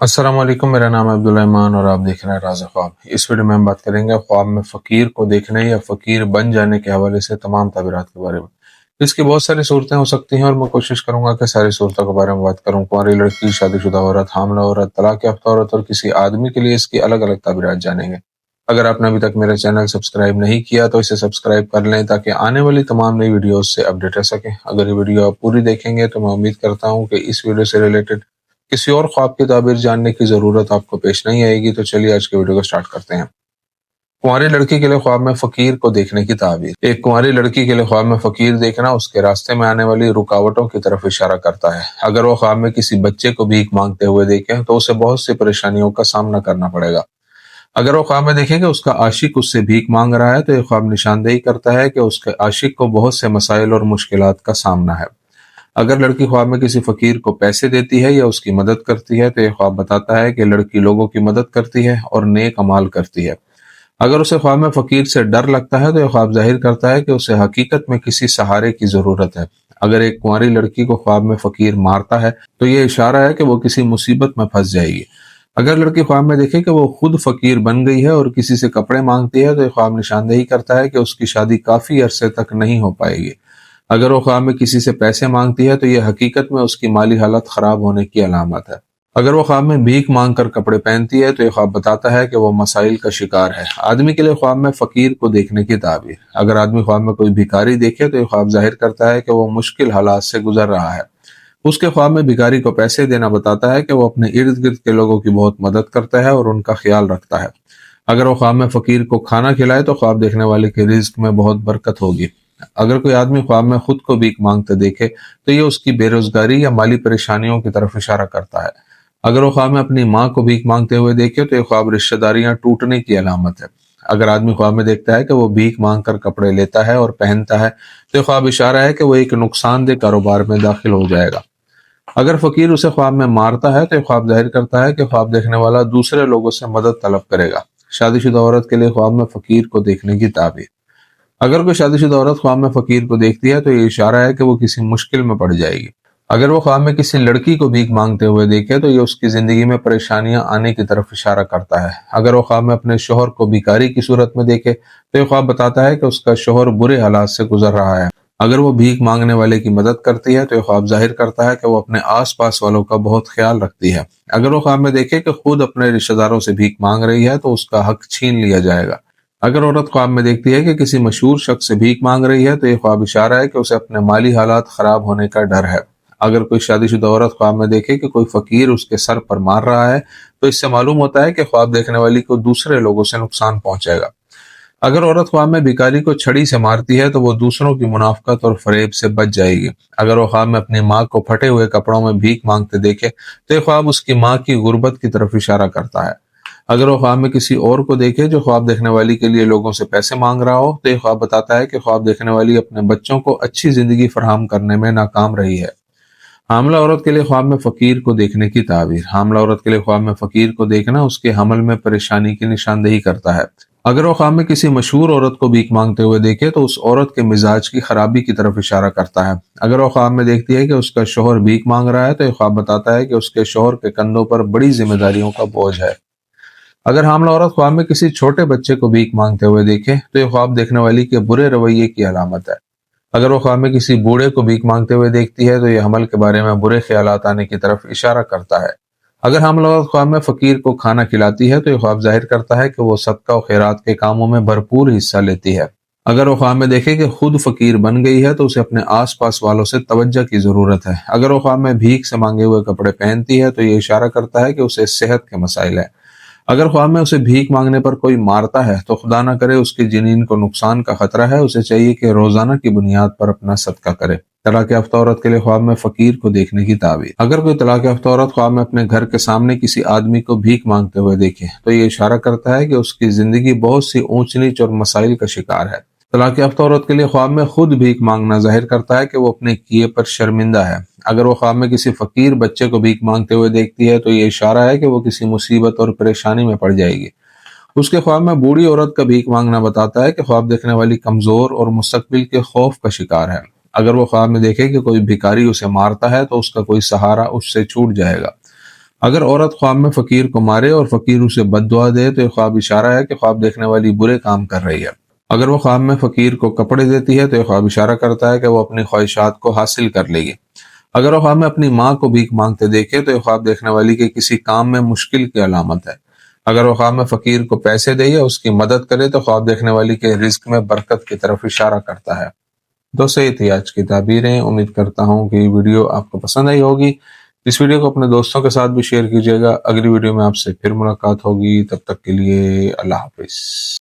अस्सलाम वालेकुम। मेरा नाम है अब्दुल रहमान और आप देख रहे हैं राज़ ख्वाब। इस वीडियो में हम बात करेंगे ख्वाब में फ़कीर को देखने या फ़कीर बन जाने के हवाले से तमाम ताबीरात के बारे में। इसकी बहुत सारी सूरतें हो सकती हैं और मैं कोशिश करूंगा कि सारी सूरतों के बारे में बात करूं। कुंवारी लड़की, शादीशुदा औरत, हामला औरत, तलाक याफ्ता औरत और किसी आदमी के लिए इसकी अलग अलग ताबीरात जानेंगे। अगर आपने अभी तक मेरा चैनल सब्सक्राइब नहीं किया तो इसे सब्सक्राइब कर लें ताकि आने वाली तमाम नई वीडियोस से अपडेट रह सकें। अगर ये वीडियो आप पूरी देखेंगे तो मैं उम्मीद करता हूँ कि इस वीडियो से रिलेटेड किसी और ख्वाब की ताबीर जानने की जरूरत आपको पेश नहीं आएगी। तो चलिए आज के वीडियो को स्टार्ट करते हैं। कुंवारी लड़की के लिए ख्वाब में फकीर को देखने की ताबीर। एक कुंवारी लड़की के लिए ख्वाब में फकीर देखना उसके रास्ते में आने वाली रुकावटों की तरफ इशारा करता है। अगर वो ख्वाब में किसी बच्चे को भीख मांगते हुए देखे तो उसे बहुत सी परेशानियों का सामना करना पड़ेगा। अगर वो ख्वाब में देखे कि उसका आशिक उससे भीख मांग रहा है तो ये ख्वाब निशानदेही करता है कि उसके आशिक को बहुत से मसाइल और मुश्किलात का सामना है। अगर लड़की ख्वाब में किसी फकीर को पैसे देती है या उसकी मदद करती है तो यह ख्वाब बताता है कि लड़की लोगों की मदद करती है और नेक अमाल करती है। अगर उसे ख्वाब में फकीर से डर लगता है तो यह ख्वाब जाहिर करता है कि उसे हकीकत में किसी सहारे की जरूरत है। अगर एक कुंवारी लड़की को ख्वाब में फकीर मारता है तो यह इशारा है कि वो किसी मुसीबत में फंस जाएगी। अगर लड़की ख्वाब में देखे कि वो खुद फकीर बन गई है और किसी से कपड़े मांगती है तो यह ख्वाब निशानदेही करता है कि उसकी शादी काफी अरसे तक नहीं हो पाएगी। अगर वो ख्वाब में किसी से पैसे मांगती है तो यह हकीकत में उसकी माली हालत खराब होने की अलामत है। अगर वो ख्वाब में भीख मांग कर कपड़े पहनती है तो यह ख्वाब बताता है कि वो मसाइल का शिकार है। आदमी के लिए ख्वाब में फकीर को देखने की ताबीर। अगर आदमी ख्वाब में कोई भिखारी देखे तो यह ख्वाब जाहिर करता है कि वो मुश्किल हालात से गुजर रहा है। उसके ख्वाब में भिखारी को पैसे देना बताता है कि वो अपने इर्द गिर्द के लोगों की बहुत मदद करता है और उनका ख्याल रखता है। अगर वो ख्वाब में फकीर को खाना खिलाए तो ख्वाब देखने वाले के रिज्क में बहुत बरकत होगी। अगर कोई आदमी ख्वाब में खुद को भीख मांगते देखे तो ये उसकी बेरोजगारी या माली परेशानियों की तरफ इशारा करता है। अगर वो ख्वाब में अपनी माँ को भीख मांगते हुए देखे तो ये ख्वाब रिश्तेदारियां टूटने की अलामत है। अगर आदमी ख्वाब में देखता है कि वो भीख मांग कर कपड़े लेता है और पहनता है तो ये ख्वाब इशारा है कि वो एक नुकसानदेह कारोबार में दाखिल हो जाएगा। अगर फकीर उसे ख्वाब में मारता है तो ये ख्वाब जाहिर करता है कि ख्वाब देखने वाला दूसरे लोगों से मदद तलब करेगा। शादीशुदा औरत के लिए ख्वाब में फकीर को देखने की ताबीर। अगर कोई शादीशुदा औरत ख्वाब में फकीर को देखती है तो ये इशारा है कि वो किसी मुश्किल में पड़ जाएगी। अगर वो ख्वाब में किसी लड़की को भीख मांगते हुए देखे तो ये उसकी जिंदगी में परेशानियां आने की तरफ इशारा करता है। अगर वो ख्वाब में अपने शोहर को भिखारी की सूरत में देखे तो ये ख्वाब बताता है कि उसका शोहर बुरे हालात से गुजर रहा है। अगर वो भीख मांगने वाले की मदद करती है तो ये ख्वाब जाहिर करता है कि वो अपने आस पास वालों का बहुत ख्याल रखती है। अगर वो ख्वाब में देखे कि खुद अपने रिश्तेदारों से भीख मांग रही है तो उसका हक छीन लिया जाएगा। अगर औरत ख्वाब में देखती है कि किसी मशहूर शख्स से भीख मांग रही है तो ये ख्वाब इशारा है कि उसे अपने माली हालात खराब होने का डर है। अगर कोई शादीशुदा औरत ख्वाब में देखे कि कोई फकीर उसके सर पर मार रहा है तो इससे मालूम होता है कि ख्वाब देखने वाली को दूसरे लोगों से नुकसान पहुंचेगा। अगर औरत ख्वाब में भिखारी को छड़ी से मारती है तो वो दूसरों की मुनाफकत और फरेब से बच जाएगी। अगर वो ख्वाब में अपनी माँ को फटे हुए कपड़ों में भीख मांगते देखे तो ये ख्वाब उसकी माँ की गुर्बत की तरफ इशारा करता है। अगर वो ख्वाब में किसी और को देखे जो ख्वाब देखने वाली के लिए लोगों से पैसे मांग रहा हो तो ये ख्वाब बताता है कि ख्वाब देखने वाली अपने बच्चों को अच्छी जिंदगी फराहम करने में नाकाम रही है। हामला औरत के लिए ख्वाब में फकीर को देखने की ताबीर। हामला औरत के लिए ख्वाब में फकीर को देखना उसके हमल में परेशानी की निशानदेही करता है। अगर वो ख्वाब में किसी मशहूर औरत को भीख मांगते हुए देखे तो उस औरत के मिजाज की खराबी की तरफ इशारा करता है। अगर वो ख्वाब में देखती है कि उसका शोहर भीख मांग रहा है तो ये ख्वाब बताता है कि उसके शोहर के कंधों पर बड़ी जिम्मेदारियों का बोझ है। अगर हामला औरत ख्वाब में किसी छोटे बच्चे को भीख मांगते हुए देखे तो ये ख्वाब देखने वाली के बुरे रवैये की अलामत है। अगर वो ख्वाब में किसी बूढ़े को भीख मांगते हुए देखती है तो ये हमल के बारे में बुरे ख्यालात आने की तरफ इशारा करता है। अगर हामला औरत ख्वाब में फकीर को खाना खिलाती है तो ये ख्वाब जाहिर करता है कि वो सदका और खैरात के कामों में भरपूर हिस्सा लेती है। अगर वो ख्वाब में देखे कि खुद फकीर बन गई है तो उसे अपने आस पास वालों से तवज्जो की जरूरत है। अगर वो ख्वाब में भीख से मांगे हुए कपड़े पहनती है तो ये इशारा करता है कि उसे सेहत के मसाइल है। अगर ख्वाब में उसे भीख मांगने पर कोई मारता है तो खुदा न करे उसकी जिनीन को नुकसान का खतरा है, उसे चाहिए कि रोजाना की बुनियाद पर अपना सदका करे। तलाक याफ्ता औरत के लिए ख्वाब में फकीर को देखने की ताबीर। अगर कोई तलाक याफ्ता औरत ख्वाब में अपने घर के सामने किसी आदमी को भीख मांगते हुए देखे तो ये इशारा करता है कि उसकी जिंदगी बहुत सी ऊंच नीच और मसाइल का शिकार है। तलाक याफ्ता औरत के लिए ख्वाब में खुद भीख मांगना जाहिर करता है कि वो अपने किए पर शर्मिंदा है। अगर वो ख्वाब में किसी फकीर बच्चे को भीख मांगते हुए देखती है तो ये इशारा है कि वो किसी मुसीबत और परेशानी में पड़ जाएगी। उसके ख्वाब में बूढ़ी औरत का भीख मांगना बताता है कि ख्वाब देखने वाली कमजोर और मुस्तकबिल के खौफ का शिकार है। अगर वो ख्वाब में देखे कि कोई भिखारी उसे मारता है तो उसका कोई सहारा उससे छूट जाएगा। اگر عورت خواب میں فقیر کو مارے اور فقیر اسے بد دعا دے تو یہ خواب اشارہ ہے کہ خواب دیکھنے والی برے کام کر رہی ہے۔ اگر وہ خواب میں فقیر کو کپڑے دیتی ہے تو یہ خواب اشارہ کرتا ہے کہ وہ اپنی خواہشات کو حاصل کر لے گی۔ اگر وہ خواب میں اپنی ماں کو بھیک مانگتے دیکھے تو یہ خواب دیکھنے والی کے کسی کام میں مشکل کی علامت ہے۔ اگر وہ خواب میں فقیر کو پیسے دے یا اس کی مدد کرے تو خواب دیکھنے والی کے رزق میں برکت کی طرف اشارہ کرتا ہے۔ دوستو یہ تھی آج کی تعبیریں۔ امید کرتا ہوں کہ یہ ویڈیو آپ کو پسند آئی ہوگی۔ اس ویڈیو کو اپنے دوستوں کے ساتھ بھی شیئر کیجیے گا۔ اگلی ویڈیو میں آپ سے پھر ملاقات ہوگی، تب تک کے لیے اللہ حافظ۔